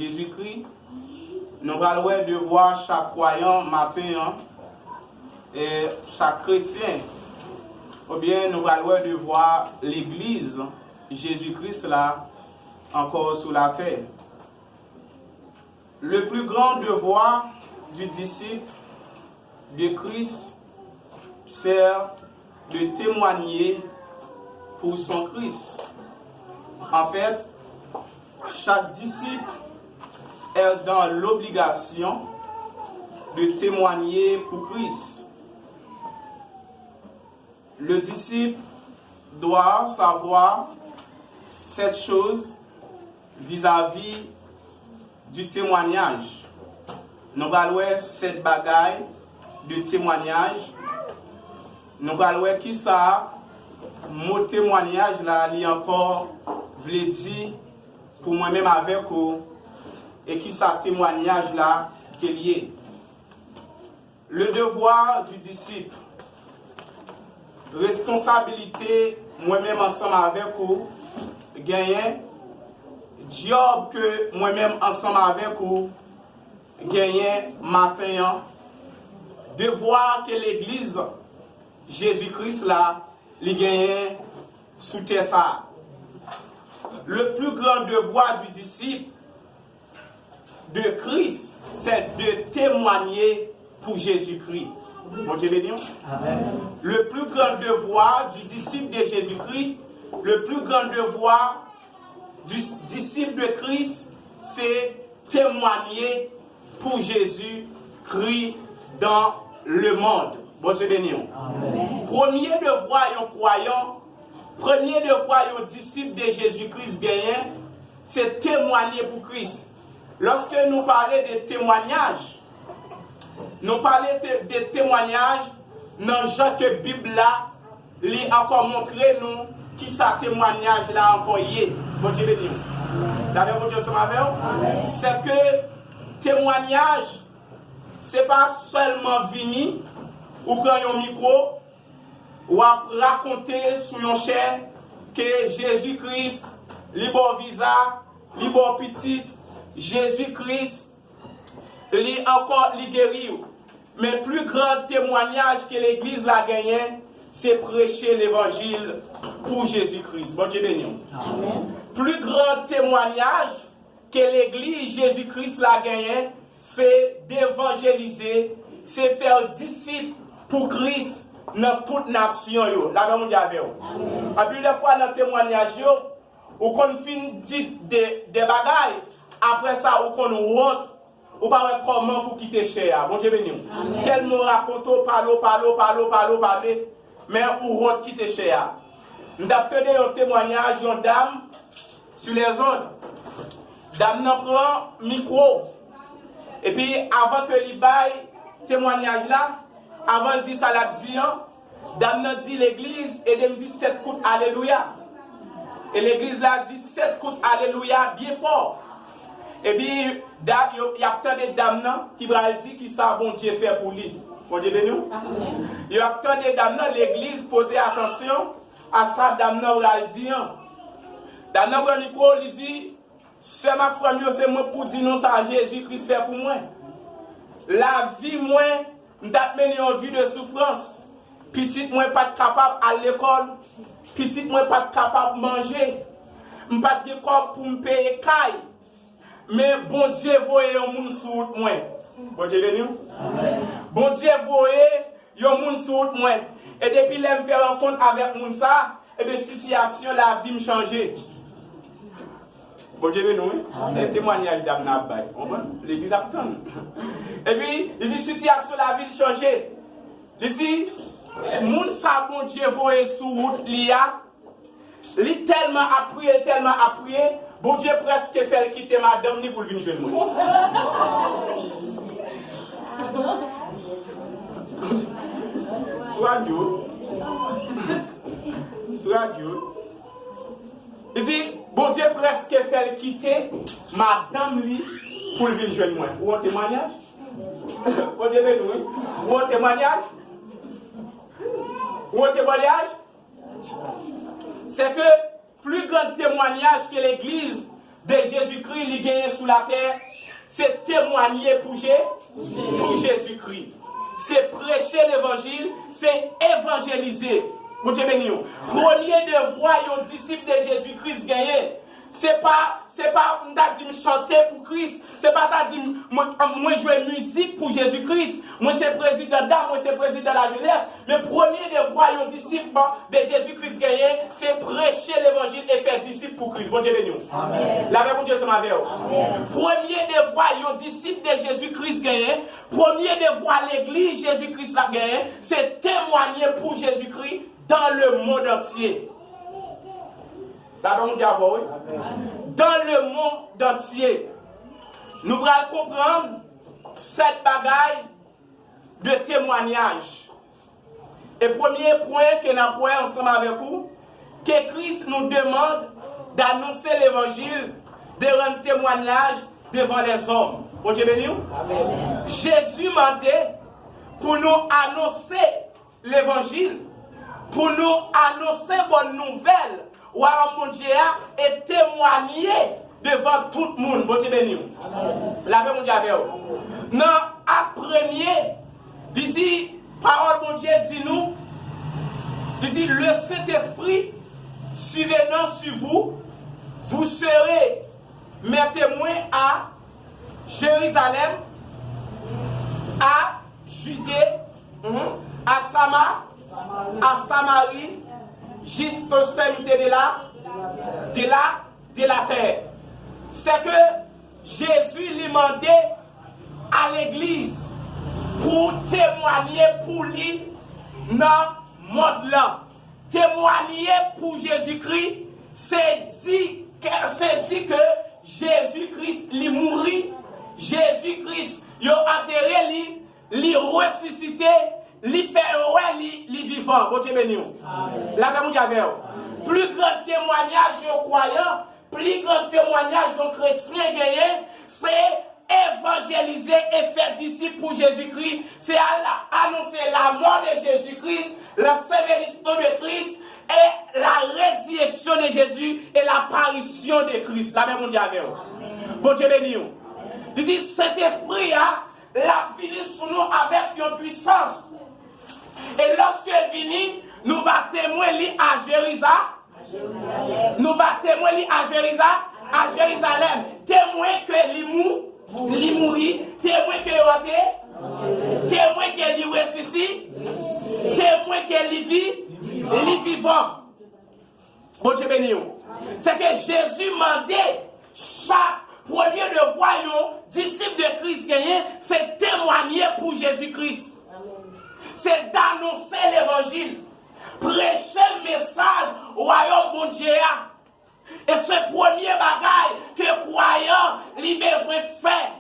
Jésus-Christ, nous allons devoir chaque croyant matin et chaque chrétien, ou bien nous allons devoir l'Église Jésus-Christ là encore sur la terre. Le plus grand devoir du disciple de Christ, c'est de témoigner pour son Christ. En fait, chaque disciple est dans l'obligation de témoigner pour Christ. Le disciple doit savoir cette chose vis-à-vis du témoignage. Nous allons cette bagaille de témoignage. Nous allons qui ça, mon témoignage là, il encore voulait dire pour moi-même avec vous, et qui ça témoignage là qui est lié. Le devoir du disciple, responsabilité moi-même ensemble avec vous, gagner, job que moi-même ensemble avec vous, gagner matin, devoir que l'église Jésus-Christ là, li gagne sous terre ça. Le plus grand devoir du disciple de Christ, c'est de témoigner pour Jésus-Christ. Bon Dieu béni. Amen. Le plus grand devoir du disciple de Jésus-Christ, le plus grand devoir du disciple de Christ, c'est témoigner pour Jésus-Christ dans le monde. Bon Dieu béni. Amen. Premier devoir d'un croyant, premier devoir d'un disciple de Jésus-Christ gagnant, c'est témoigner pour Christ. Lorsque nous parlons de témoignage, nous parlons de témoignage dans Jean que Bible là, lui encore montré nous qui ça témoignage là encore y est. Bon Dieu béni. D'accord, bon Dieu c'est que témoignage, c'est pas seulement venir ou prendre un micro ou raconter sur un chair que Jésus-Christ, libre visa, libre petit, Jésus-Christ, lui encore li guéri. Mais plus grand témoignage que l'Église a gagné, c'est prêcher l'évangile pour Jésus-Christ. Bon Dieu béni. Amen. Plus grand témoignage que l'Église Jésus-Christ a gagné, c'est d'évangéliser, c'est faire disciples pour Christ dans toute nation. La même chose avec vous. Et puis des fois dans le témoignage, ou qu'on finit des bagailles, après ça, ou qu'on rentre, ou pas comment pour quitter cher. Bon Dieu béni. Quel mot raconte, parler, mais ou rentre quitter cher. Nous avons tenu un témoignage d'une dame sur les zones. Dame n'a prend micro. Et puis avant que il baille témoignage là, avant de dire ça la dit, dame n'a dit l'église et elle me dit 7 coups alléluia. Et l'église là dit 7 coups alléluia bien fort. Et puis il y a tant de dames qui va dire qui ça bon Dieu fait pour lui. Bon Dieu béni. Il y a tant de dames l'église porter attention à ça dame va dire. Dame n'a le micro il dit c'est ma famille c'est moi pour dire non ça Jésus-Christ fait pour moi. La vie moi m't'a mené en vie de souffrance. Petite moi pas capable à l'école, petite moi pas capable manger. M'pas de corps pour me payer caille. Mais bon Dieu voyait un monde sur moi. Bon Dieu béni. Amen. Bon Dieu voyait un monde sur moi. Et depuis là me faire rencontre avec moun ça, et de situation la vie me changer. Bon Dieu béni. Un témoignage d'Abnabay. L'église attend. Et puis il dit situation la vie changer. Ici moun ça bon Dieu voyait sur route lia. Li tellement appuyé, bon Dieu presque fait quitter madame ni pour venir jouer moi. Sur radio. Il dit, bon Dieu presque fait quitter madame li pour venir jouer moi. Ou un témoignage? Bon Dieu béni. Ou un témoignage? Ou un témoignage? C'est que plus grand témoignage que l'Église de Jésus-Christ li gagné sous la terre, c'est témoigner pour Jésus-Christ. C'est prêcher l'évangile, c'est évangéliser. Mon Dieu béni. Premier devoir aux disciples de Jésus-Christ gagné. C'est pas m'ta dit me chanter pour Christ, c'est pas t'as dit moi jouer musique pour Jésus-Christ, moi c'est président d'âme, moi c'est président de la jeunesse. Le premier devoir aux disciples de Jésus-Christ gagné, c'est prêcher l'évangile et faire disciples pour Christ. Bon Dieu béni. Amen. La paix pour Dieu c'est ma vie. Premier devoir aux disciples de Jésus-Christ gagné, premier devoir l'église Jésus-Christ la gagné, c'est témoigner pour Jésus-Christ dans le monde entier. La paix, oui. Dans le monde entier, nous allons comprendre cette bagaille de témoignage. Et premier point que nous avons ensemble avec vous, que Christ nous demande d'annoncer l'évangile, de rendre témoignage devant les hommes. Bon Dieu béni. Jésus m'a dit pour nous annoncer l'évangile, pour nous annoncer bonne nouvelle. Ou alors mon Dieu et témoigner devant tout le monde. Bon Dieu béni. La paix mon Dieu avec vous. Non, à premier, il dit, parole mon Dieu dit nous, il dit, le Saint-Esprit, survenant sur vous, vous serez mes témoins à Jérusalem, à Judée, à Samarie, jusqu'à l'extrémité de la terre. C'est que Jésus lui demandait à l'église pour témoigner pour lui dans le monde là. Témoigner pour Jésus-Christ, c'est dit que Jésus-Christ lui mourit, Jésus-Christ il a enterré, il ressuscité, li fait li vivant. Bon Dieu béni. La paix mon Dieu avec vous. Plus grand témoignage aux croyants, plus grand témoignage aux chrétiens gagnés, c'est évangéliser et faire disciples pour Jésus-Christ. C'est annoncer la mort de Jésus-Christ, la sévérité de Christ et la résurrection de Jésus et l'apparition de Christ. La paix mon Dieu avec vous. Bon Dieu béni. Il dit cet esprit l'a fini sur nous avec une puissance. Et lorsqu'elle vient, nous va témoigner à Jérusalem. Nous va témoigner à Jérusalem. Témoin que lui mourit, témoin que il témoin que lui ressuscite, témoin que lui vivant. Bon Dieu béni. C'est que Jésus mandait chaque premier devoir, disciple de Christ gagné, c'est témoigner pour Jésus-Christ. C'est d'annoncer l'évangile, prêcher le message au royaume bon Dieu. Et ce premier bagaille que croyant li besoin faire.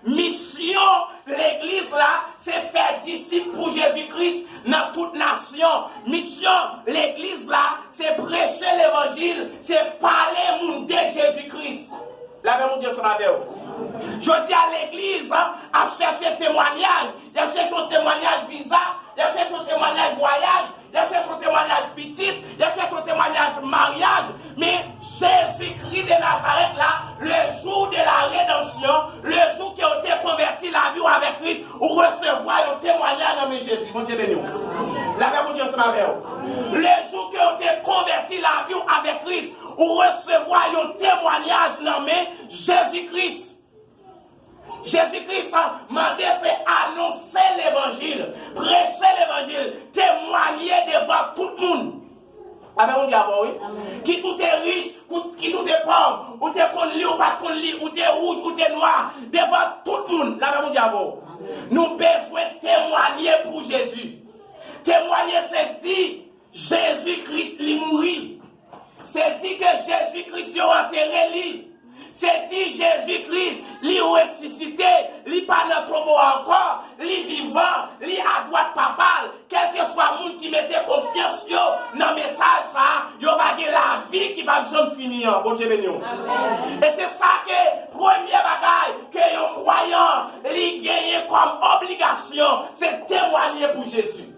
Mission l'église là, c'est faire disciples pour Jésus-Christ dans toute nation. Mission l'église là, c'est prêcher l'évangile, c'est parler monde de Jésus-Christ. La paix mon Dieu sera avec vous. Je dis à l'église, à chercher témoignage, il a cherché un témoignage visa, il a cherché un témoignage voyage, il a cherché un témoignage petit, il a cherché un témoignage mariage, mais Jésus-Christ de Nazareth là, le jour de la rédemption, le jour qui a été converti la vie avec Christ, ou recevoir un témoignage dans Jésus. Mon Dieu béni. La paix mon Dieu sera avec vous. Le jour qui a été converti la vie avec Christ, ou recevoir un témoignage nommé Jésus-Christ. Jésus-Christ a demandé c'est annoncer l'évangile, prêcher l'évangile, témoigner devant tout le monde. Amen, on dit oui. Qui tout est riche, qui tout est pauvre, ou t'es qu'on lit ou pas qu'on lit, ou t'es rouge ou t'es noir, devant tout le monde. Amen, on dit nous besoin témoigner pour Jésus. Témoigner, c'est dit Jésus-Christ lui mourit. C'est dit que Jésus-Christ a enterré lui. C'est dit Jésus-Christ, lui ressuscité, lui pas dans le tombeau encore, lui vivant, lui à droite papale, quel que soit le monde qui mettait confiance dans le message, il va gagner la vie qui va jamais finir. Bon Dieu béni. Et c'est ça que, premier bagaille, que les croyants, lui gagnent comme obligation, c'est témoigner pour Jésus.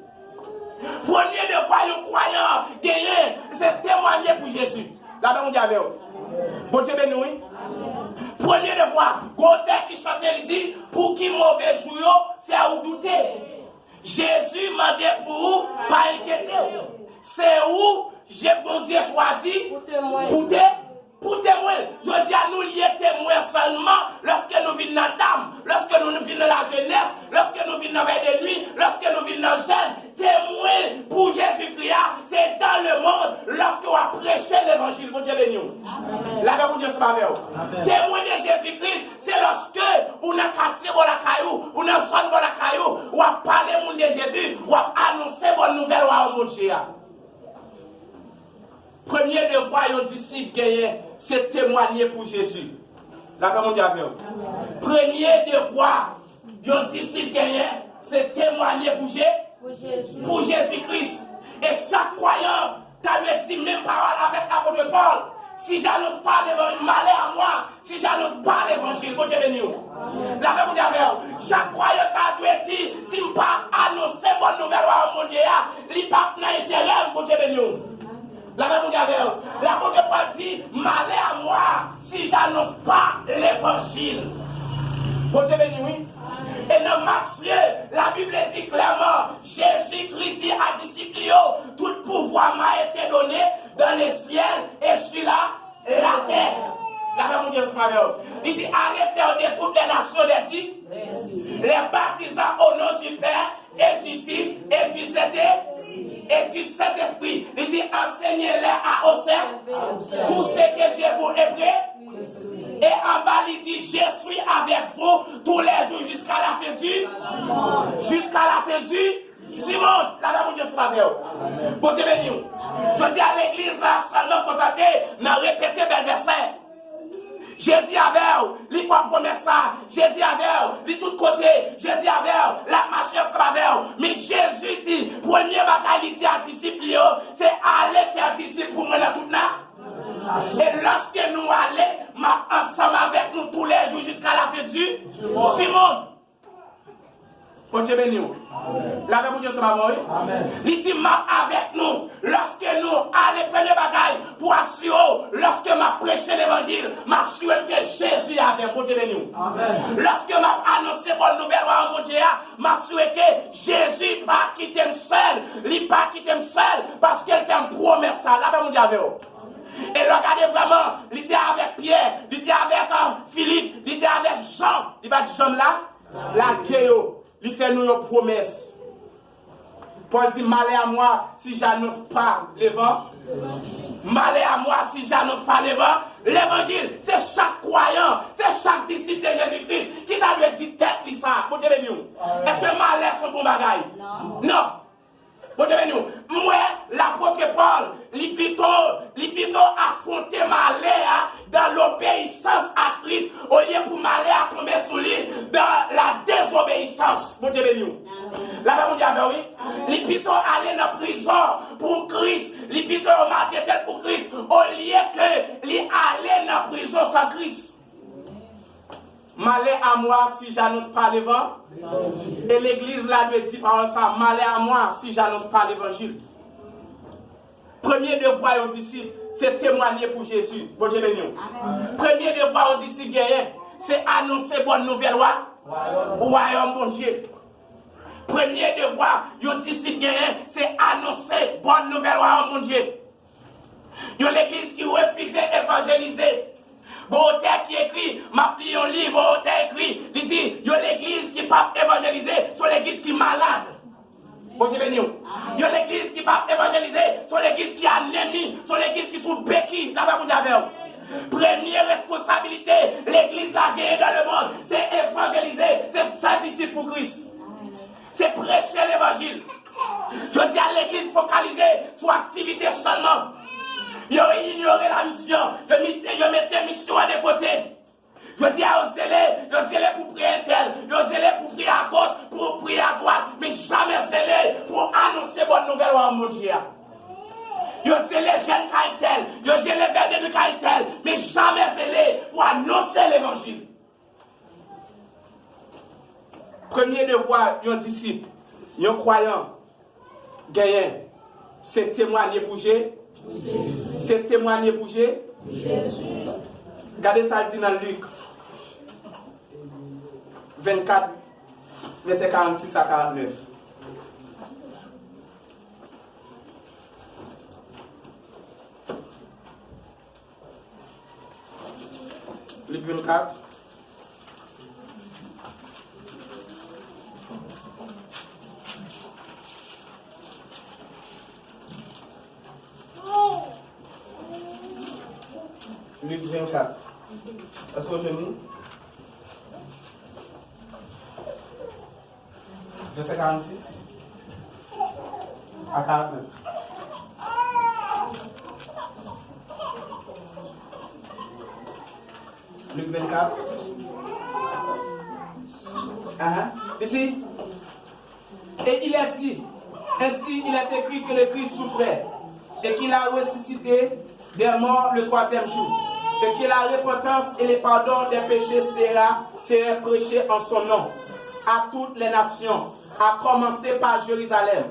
Premier devoir, les croyants, gagner, c'est témoigner pour Jésus. La paix, on dit avec vous. Bon Dieu béni. devoir. Côté qui chante, il dit, pour qui mauvais jour, faire ou douter. Jésus m'a dit pour vous, pas inquiéter. C'est où j'ai bon Dieu choisi pour témoin. Je dis à nous lier témoins seulement lorsque nous vivons dans la dame, lorsque nous vivons dans la jeunesse, lorsque nous vivons dans la veille de nuit, lorsque nous vivons dans le jeûne. Témoin pour Jésus-Christ, c'est dans le monde lorsque on prêché l'évangile. Vous Dieu béni. La paix pour Dieu se avec vous. Témoin de Jésus-Christ, c'est lorsque on a quartier pour la caillou, on a zone pour la caillou, on a parlé monde de Jésus, on a annoncé bonne nouvelle au monde. Premier devoir d'un disciple gagné, c'est témoigner pour Jésus. La paix pour Dieu avec vous. Premier devoir d'un disciple gagné, c'est témoigner pour Jésus-Christ. Et chaque croyant, tu as dit même parole avec l'apôtre Paul. Si j'annonce pas l'évangile, malheur à moi. Si j'annonce pas l'évangile, bon Dieu béni. La paix pour Dieu avec vous. Chaque croyant t'a dit, si je ne pas annoncer bonne nouvelle à mon Dieu, il n'y a pas d'intérêt, bon Dieu béni. La paix pour Dieu avec vous. L'apôtre Paul dit, malheur à moi, si j'annonce pas l'évangile. Bon Dieu béni, oui. Et dans Matthieu, la Bible dit clairement, Jésus-Christ dit à disciples, tout pouvoir m'a été donné dans les ciels et sur la terre. La paix pour Dieu se avec. Il dit, allez faire de toutes les nations les baptisants au nom du Père et du Fils et du Saint-Esprit. Il dit, enseignez-les à Océan tout ce que je vous ai pris. Et en bas, il dit, je suis avec vous tous les jours jusqu'à la fin du Simon. La paix pour Dieu se avec. Bon Dieu béni. Je dis à l'église, là, seulement contenté, n'a répété bel verset. Jésus avait, il faut promettre ça. Jésus avait, il tout côté. Jésus avait, la marche avec. Mais Jésus dit, premier bataille, il dit à disciples, c'est aller faire disciples pour moi dans toute la. Et lorsque nous allons ensemble avec nous tous les jours jusqu'à la fin du Simon. Bon Dieu béni. La paix pour Dieu se m'avoue. Il dit avec nous. Lorsque nous allons prendre bagaille pour assurer, lorsque m'a prêché l'évangile, m'assurer que Jésus avait. Bon Dieu béni. Lorsque m'a annoncé bonne nouvelle à mon Dieu, m'assurer que Jésus pas quitter seul. Il pas quitter seul parce qu'il fait une promesse. La paix pour Dieu avec vous. Et regardez vraiment, il était avec Pierre, il était avec Philippe, il était avec Jean. Il va dire Jean là, la gueule. Il fait nous une promesse. Paul dit, malheur à moi si j'annonce pas l'évangile. Malheur à moi si j'annonce pas l'évangile. C'est chaque croyant, c'est chaque disciple de Jésus-Christ qui t'a dit tête ça. Bon Dieu béni. Est-ce que malheur sont bon bagaille? Non. Bon Dieu béni. Moi, l'apôtre Paul, il plutôt affronter malheur dans l'obéissance à Christ au lieu pour malheur à tomber sous lui dans la désobéissance. Bon Dieu béni. La paix pour Dieu, oui. Il plutôt aller dans la prison pour Christ. Il plutôt marquer tête pour Christ au lieu que lui aller dans la prison sans Christ. Malheur à moi si j'annonce pas l'évangile. Et l'église là doit dire par ça, malheur à moi si j'annonce pas l'évangile. Premier devoir aux disciples, c'est témoigner pour Jésus. Bon Dieu béni. Premier devoir aux disciples, c'est annoncer bonne nouvelle au royaume bon Dieu. Premier devoir aux disciples, c'est annoncer bonne nouvelle au royaume bon Dieu. Il y a l'église qui refuse d'évangéliser. Auteur qui écrit, m'a pris un livre, auteur écrit, il dit, il y a l'église qui ne peut pas évangéliser, c'est l'église qui est malade. Bon Dieu béni. Il y a l'église qui ne peut pas évangéliser, c'est l'église qui est anémie, c'est l'église qui est sous béquille. Là-bas, vous avez. Première responsabilité, l'église a gagné dans le monde, c'est évangéliser, c'est faire disciple pour Christ. C'est prêcher l'évangile. Je dis à l'église focalisée sur l'activité seulement. Ils ont ignoré la mission, ils mettent la mission à des côtés. Je dis à eux zélés pour prier un tel, ils zélés pour prier à gauche, pour prier à droite, mais jamais zélés pour annoncer bonne nouvelle à mon Dieu. Ils zélés jeunes caïtel, ils zélés vers des caïtel, mais jamais zélés pour annoncer l'évangile. Premier devoir d'un disciple, d'un croyant, gagnant, c'est témoigner pour Jésus. C'est témoigner pour Jésus. Regardez ça dit dans Luc. 24, verset 46 à 49. Luc 24. Luc 24. Est-ce que je lis? Verset 46 à 49. Luc 24. Ici. Et il est dit, ainsi il est écrit que le Christ souffrait et qu'il a ressuscité des morts le troisième jour. Et que la repentance et le pardon des péchés seraient prêchés en son nom à toutes les nations, à commencer par Jérusalem.